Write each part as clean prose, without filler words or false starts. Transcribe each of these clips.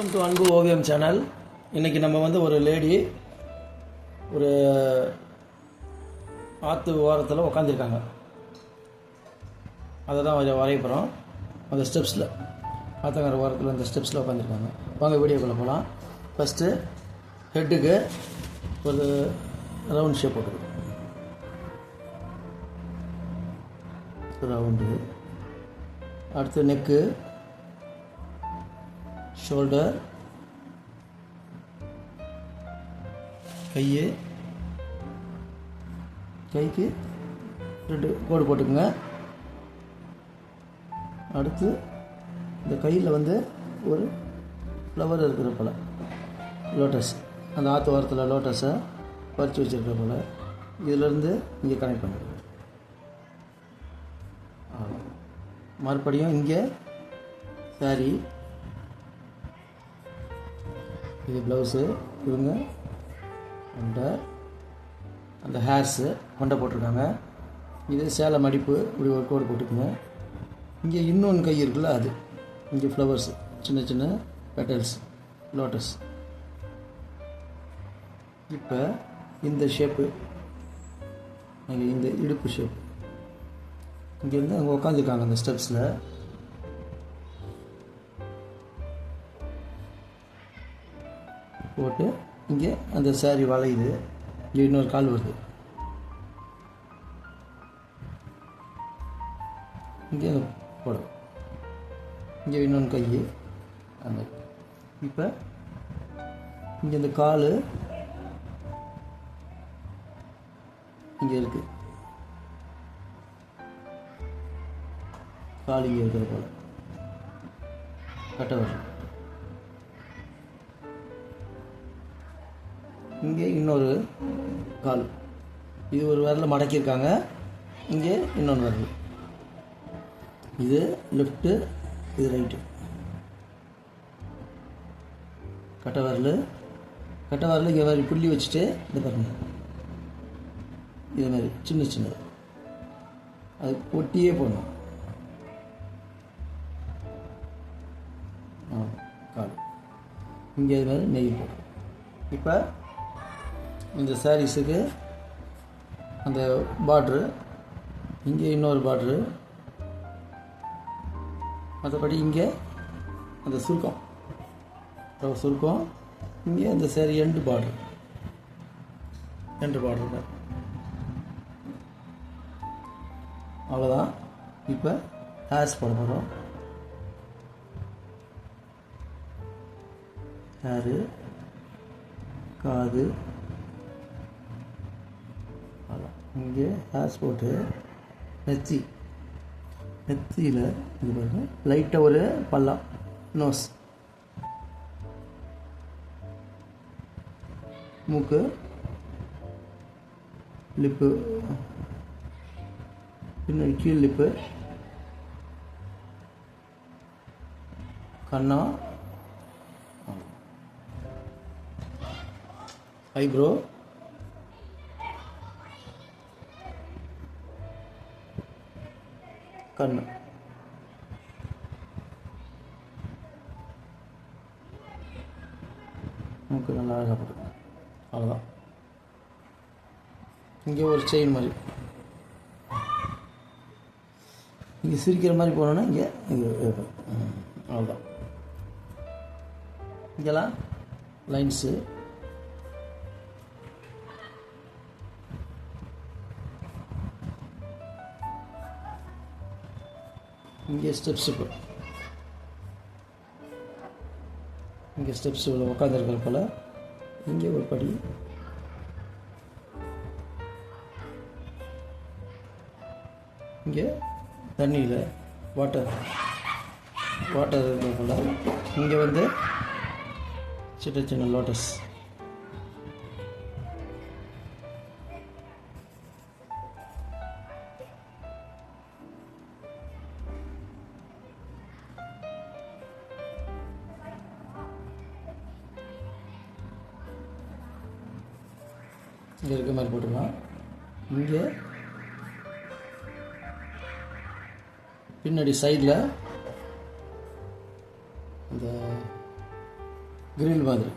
Welcome to அன்பு ஓவியம் channel. இன்றைக்கி நம்ம வந்து ஒரு லேடி ஒரு ஆற்று ஓரத்தில் உட்காந்துருக்காங்க. அதை தான் வரைய போகிறோம். அந்த ஸ்டெப்ஸில் ஆற்றங்கரை ஓரத்தில் அந்த ஸ்டெப்ஸில் உட்காந்துருக்காங்க. வாங்க வீடியோக்குள்ளே போகலாம். ஃபஸ்ட்டு ஹெட்டுக்கு ஒரு ரவுண்ட் ஷேப் போட்டுருக்கோம். ரவுண்டு. அடுத்து நெக்கு, ஷோல்டர், கைக்கு 2 கோடு போட்டுக்குங்க. அடுத்து இந்த கையில் வந்து ஒரு ஃப்ளவர் இருக்கிற போல் லோட்டஸ், அந்த ஆற்று ஓரத்தில் லோட்டஸை பறித்து வச்சுருக்கிற போல் இதிலேருந்து இங்கே கனெக்ட் பண்ணுறது. மறுபடியும் இங்கே சாரி, இது ப்ளவுஸு, இவங்க கொண்டை, அந்த ஹேர்ஸு கொண்டை போட்டிருக்காங்க. இது சேலை மடிப்பு, இப்படி ஒரு கோடு போட்டுக்குங்க. இங்கே இன்னொன்று கை இருக்குல்ல, அது இங்கே ஃப்ளவர்ஸு, சின்ன சின்ன பெட்டல்ஸ், லோட்டஸ். இப்போ இந்த ஷேப்பு, அங்கே இந்த இடுப்பு ஷேப், இங்கேருந்து அங்கே உட்காந்துருக்காங்க அந்த ஸ்டெப்ஸில். போட்டு இங்கே அந்த சாரி வளையுது, இங்கே இன்னொரு கால் வருது, இங்கே போடும், இங்கே இன்னொன்று கை அந்த. இப்போ இங்கே இந்த கால் இங்கே இருக்குது, கால் இங்கே இருக்கிற போல் கட்டை வரும். இங்கே இன்னொரு கால், இது ஒரு விரல மடக்கியிருக்காங்க, இங்கே இன்னொன்று விரல், இது லெஃப்ட்டு, இது ரைட்டு. கட்டை விரல் இங்கே மாதிரி புள்ளி வச்சுட்டு இது பாருங்கள், இது மாதிரி சின்ன சின்னது அது ஒட்டியே போடணும். கால் இங்கே இது மாதிரி நெய் போடும். இப்போ இந்த சாரீஸுக்கு அந்த பார்ட்ரு, இங்கே இன்னொரு பார்ட்ரு, மற்றபடி இங்கே அந்த சுருக்கம், இங்கே அந்த சாரி எண்டு பார்ட்ரு தான். அவ்வளோதான். இப்போ ஹேர்ஸ் போட போகிறோம். ஹேரு, காது, இங்கே ஹேர்ஸ் போட்டு நெத்தியில் இது பாருங்கள், லைட்டாக ஒரு பள்ளம், நோஸ், மூக்கு, லிப்பு, பின்னாடி கீழ் லிப்பு, கண்ணா, ஐப்ரோ, கண்ணு, மூக்கு நல்லா அழகாக போட்டு. அவ்வளோதான். இங்கே ஒரு செயின் மாதிரி, இங்கே சிரிக்கிற மாதிரி போனோன்னா இங்கே அவ்வளோதான். இங்கெல்லாம் லைன்ஸு, இங்கே ஸ்டெப்ஸு, இங்கே ஸ்டெப்ஸு உட்காந்துருக்கிற போல் இங்கே ஒரு படி, இங்கே தண்ணியில் வாட்டர் இருக்கிற போல், இங்கே வந்து சின்ன சின்ன லோட்டஸ். இங்கே இருக்க மாதிரி போட்டுக்கலாம். இங்கே பின்னாடி சைடில் இந்த கிரில் மாதிரி.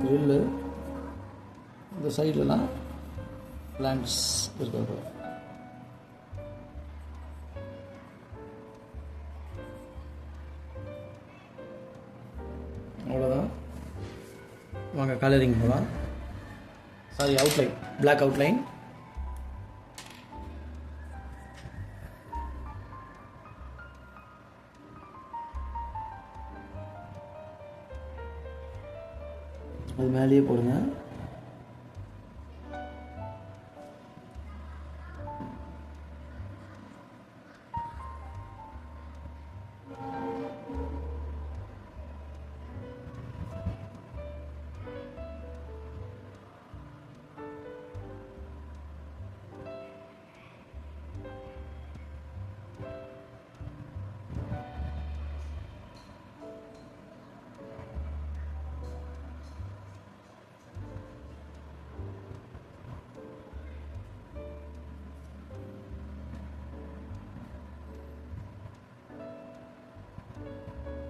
கிரில்லு இந்த சைட்லலாம் பிளான்ட்ஸ் இருக்கிறது. அவ்வளோதான். வாங்க கலரிங் போகலாம். Sorry, outline, black outline. அது மேலேயே போடுங்க.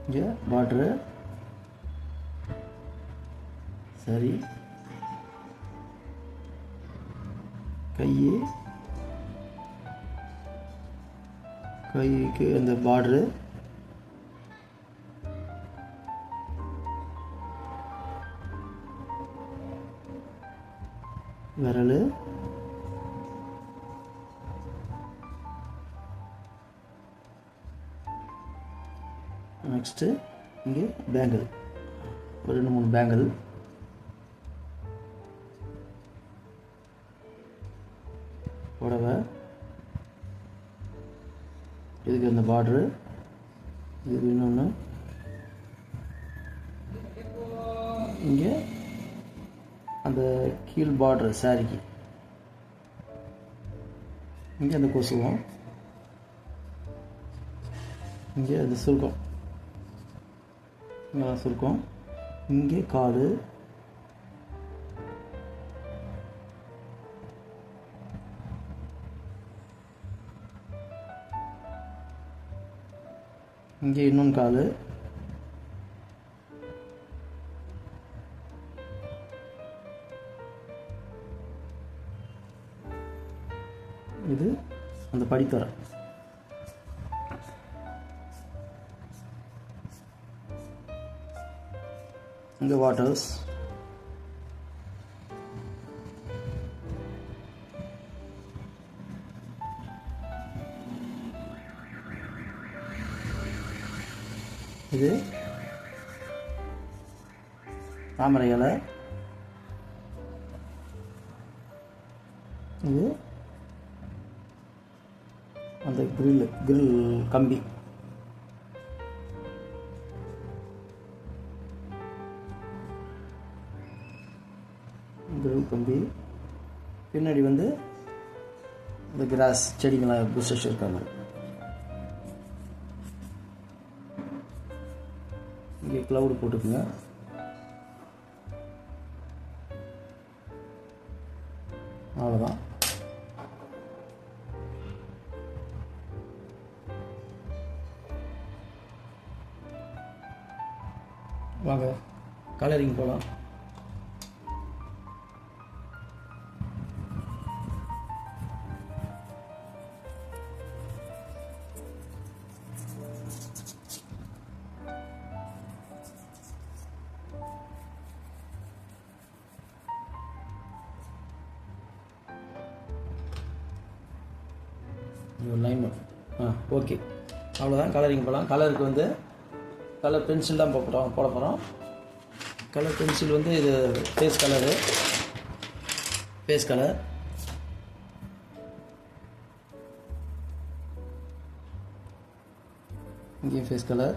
இங்கே பார்ட்ரு சரி, கைக்கு அந்த பார்ட்ரு, விரல், நெக்ஸ்ட்டு இங்கே பேங்கிள், ஒரு 2-3 பேங்கிள், புடவை, இதுக்கு அந்த பார்ட்ரு, இதுக்கு இன்னொன்று, இங்கே அந்த கீழ் பார்ட்ரு சாரிக்கு, இங்கே அந்த கொசுவம், இங்கே அந்த சுருக்கம், இங்கே சுருக்கம், இங்கே காது, இங்கே இன்னொன்று காது, இது அந்த படித்தரை, இங்கே வாட்டர்ஸ், இது தாமரை இலை, இது அந்த கிரில் கம்பி, கிரில் கம்பி, பின்னாடி வந்து இந்த கிராஸ் செடிங்களாம் புஷஸ் இருக்காங்க. இங்கே க்ளவுடு போட்டுக்குங்க. அவ்வளோதான். வாங்க கலரிங் போகலாம். லைன் ஓகே, அவ்வளோதான். கலரிங் போகலாம். கலருக்கு வந்து கலர் பென்சில் தான் போட போகிறோம். கலர் பென்சில் வந்து இது ஃபேஸ் கலரு, ஃபேஸ் கலர், இங்கேயும் ஃபேஸ் கலர்,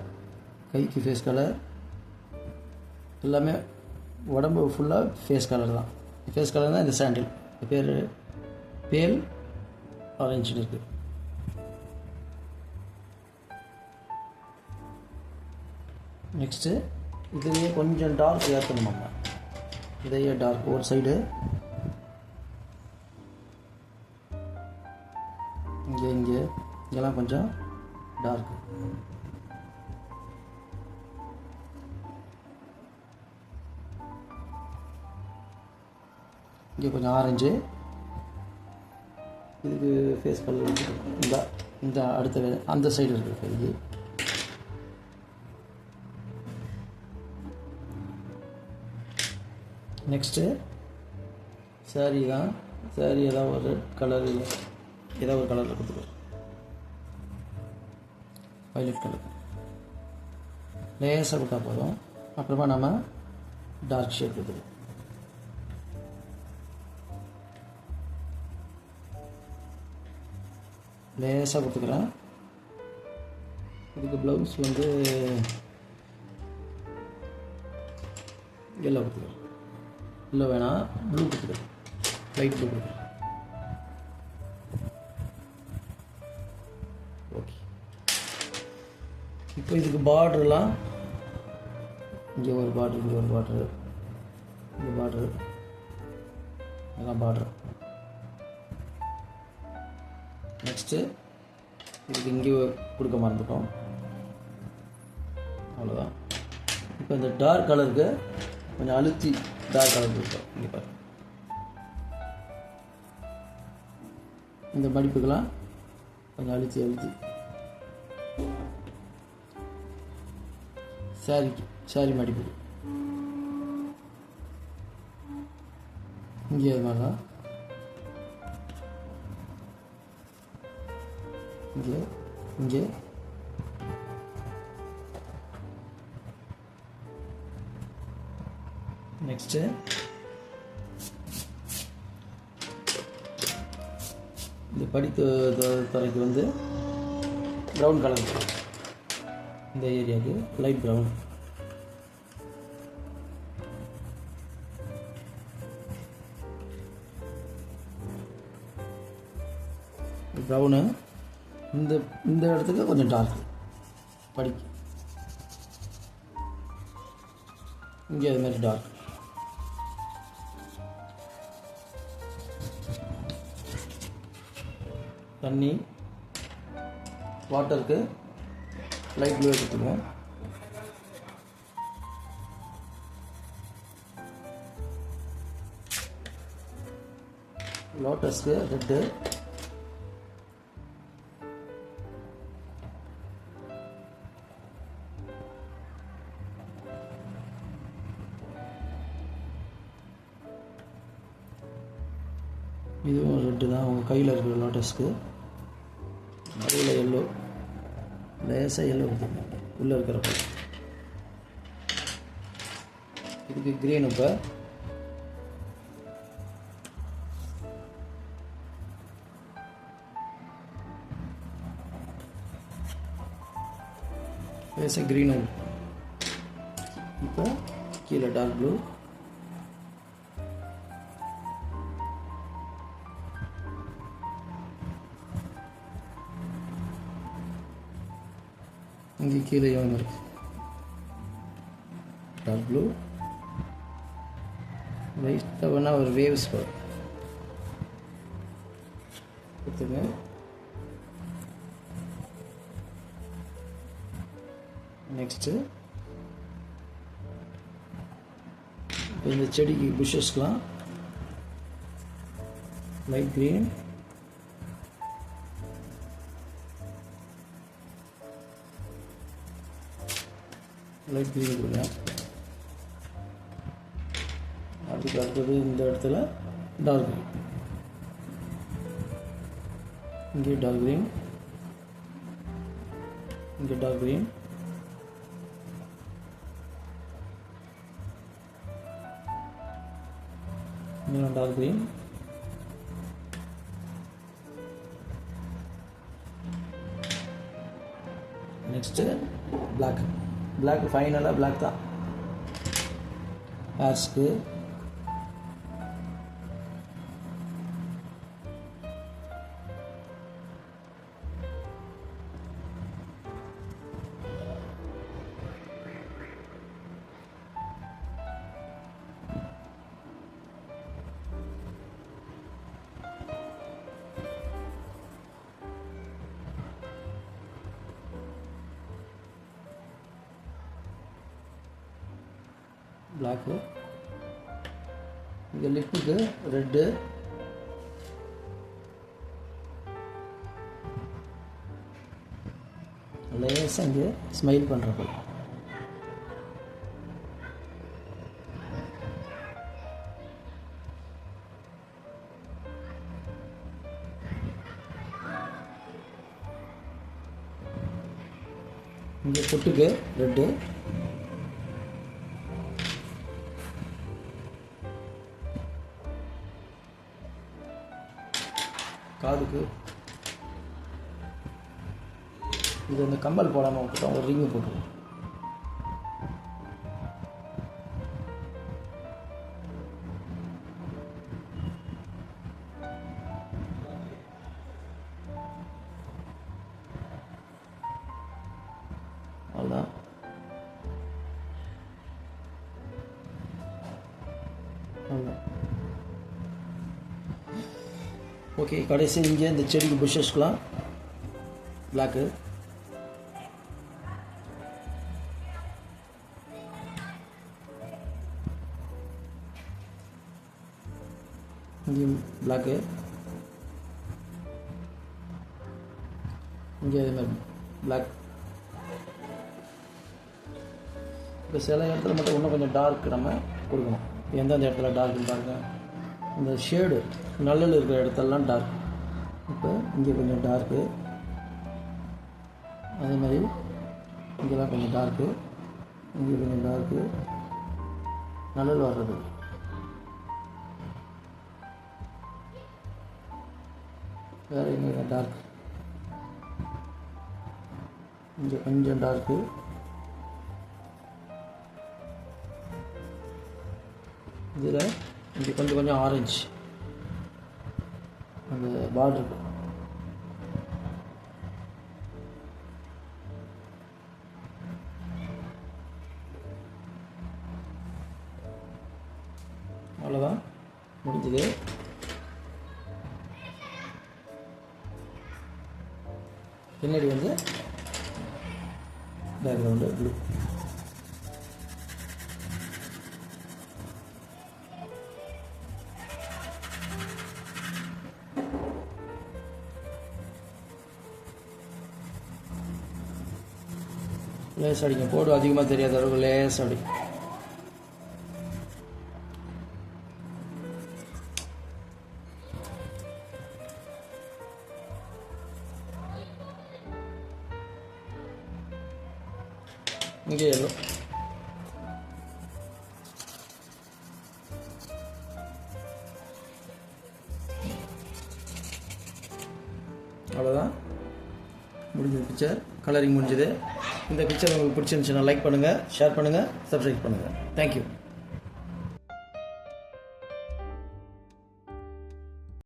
கைக்கு ஃபேஸ் கலர், எல்லாமே உடம்பு ஃபுல்லாக ஃபேஸ் கலர் தான். ஃபேஸ் கலர் தான் இந்த சாண்டில். பேர் பேல் ஆரஞ்சு இருக்குது. நெக்ஸ்ட்டு இதுலேயே கொஞ்சம் டார்க் ஏற்றணும். நம்ம இதையே டார்க் ஒரு சைடு, இங்கெல்லாம் கொஞ்சம் டார்க். இங்கே கொஞ்சம் ஆரஞ்சு. இதுக்கு ஃபேஸ் கலர் இந்த அடுத்த அந்த சைடு இருக்கிற கைக்கு. நெக்ஸ்ட்டு சாரீ தான். சாரீ ஏதாவது ஒரு கலரில் கொடுத்துருவோம். வயலட் கலர் லேசாக கொடுத்தா போதும். அப்புறமா நம்ம டார்க் ஷேட் கொடுத்துருவோம். லேசாக கொடுத்துக்கிறேன். இதுக்கு ப்ளவுஸ் வந்து எல்லோ கொடுத்துக்கிறேன். எல்லோ வேணாம், ப்ளூ கொடுத்துக்கிறேன். லைட் ப்ளூ கொடுக்குறேன். ஓகே. இப்போ இதுக்கு பார்டர்லாம் இங்கே ஒரு பார்டர், இங்கே ஒரு பார்டரு, இங்கே பார்டரு, இதெல்லாம் பார்டர். நெக்ஸ்ட்டு இதுக்கு இங்கே கொடுக்க மறந்துட்டோம். அவ்வளோதான். இப்போ இந்த டார்க் கலருக்கு கொஞ்சம் அழுத்தி டார்க் கலர் கொடுத்தோம். இங்கே பாருங்கள், இந்த மடிப்புக்கெல்லாம் கொஞ்சம் அழுத்தி சாரி மடிப்பு இங்கே அது மாதிரி தான். இங்கே நெக்ஸ்ட்டு இந்த படித்துறைக்கு வந்து ப்ரௌன் கலர். இந்த ஏரியாவுக்கு லைட் ப்ரௌன். ப்ரௌனு இந்த இடத்துக்கு கொஞ்சம் டார்க் படிக்கு. இங்கே அது மாதிரி டார்க். தண்ணி வாட்டருக்கு லைட் ப்ளூ எடுத்துக்குவோம். லோட்டஸ்க்கு ரெட்டு. இதுவும் ரெட்டு தான். உங்கள் கையில் இருக்கிற லோட்டஸ்க்கு நடுவில் எல்லோ, லேசாக எல்லோ கொடுத்துருங்க உள்ளே இருக்கிறப்ப. இதுக்கு க்ரீன். இப்போ லேசாக க்ரீன். இப்போ கீழே டார்க் ப்ளூ. இங்கே கீழே ஒன்று இருக்கு டார்க் ப்ளூ. லைட்டாக வேணால் ஒரு வேவ்ஸ் கொடுத்துங்க. நெக்ஸ்ட்டு இந்த செடிக்கு புஷஸ்க்கெலாம் லைட் க்ரீன். லைட் க்ரீன் கொடுங்க. அதுக்கு அடுத்தது இந்த இடத்துல டார்க் க்ரீன். இங்கே டார்க் க்ரீன், இங்கே டார்க் க்ரீன். இங்கே dark green. Next black. Black ஃபைனலாக பிளாக் தான். ஹேர்ஸ்க்கு பிளாக்கு. இங்கே லிப்புக்கு ரெட்டு, லேசாக இங்கே ஸ்மைல் பண்ணுறப்போ. இங்கே பொட்டுக்கு ரெட்டு, காதுக்கு இது இந்த கம்பல் போடாமல் விட்டுட்டோம், ஒரு ரிங்கு போட்டுருவோம். அவ்வளோதான். அவ்வளோதான். ஓகே, கடைசி இங்கே இந்த செடிக்கு புஷஸ்க்கெலாம் பிளாக்கு. இங்கேயும் பிளாக்கு. இங்கே அதே மாதிரி பிளாக். இப்போ சில இடத்துல மட்டும் இன்னும் கொஞ்சம் டார்க் நம்ம கொடுக்கணும். எந்தெந்த இடத்துல டார்க்குன்னு பாருங்கள். இந்த ஷேடு நல்லல் இருக்கிற இடத்துலலாம் டார்க். இப்போ இங்கே கொஞ்சம் டார்க்கு, அதே மாதிரி இங்கெல்லாம் கொஞ்சம் டார்க்கு, இங்கே கொஞ்சம் டார்க்கு, நல்லல் வர்றது. வேறு எங்கே டார்க், இங்கே கொஞ்சம் டார்க்கு, இதில் இங்கே கொஞ்சம் கொஞ்சம் ஆரஞ்சு அந்த பார்டருக்கு. அவ்வளோதான், முடிஞ்சது. பின்னாடி வந்து பேக்ரவுண்டு ப்ளூ. லேஸ் அடிங்க, போடு அதிகமாக தெரியாத அளவுக்கு லேஸ் அடி. இங்கே எல்லோ. அவ்வளோதான், முடிஞ்சது பிக்சர். கலரிங் முடிஞ்சது. இந்த பிக்சர் உங்களுக்கு பிடிச்சிருந்துச்சுன்னா லைக் பண்ணுங்கள், ஷேர் பண்ணுங்கள், சப்ஸ்கிரைப் பண்ணுங்கள். தேங்க்யூ.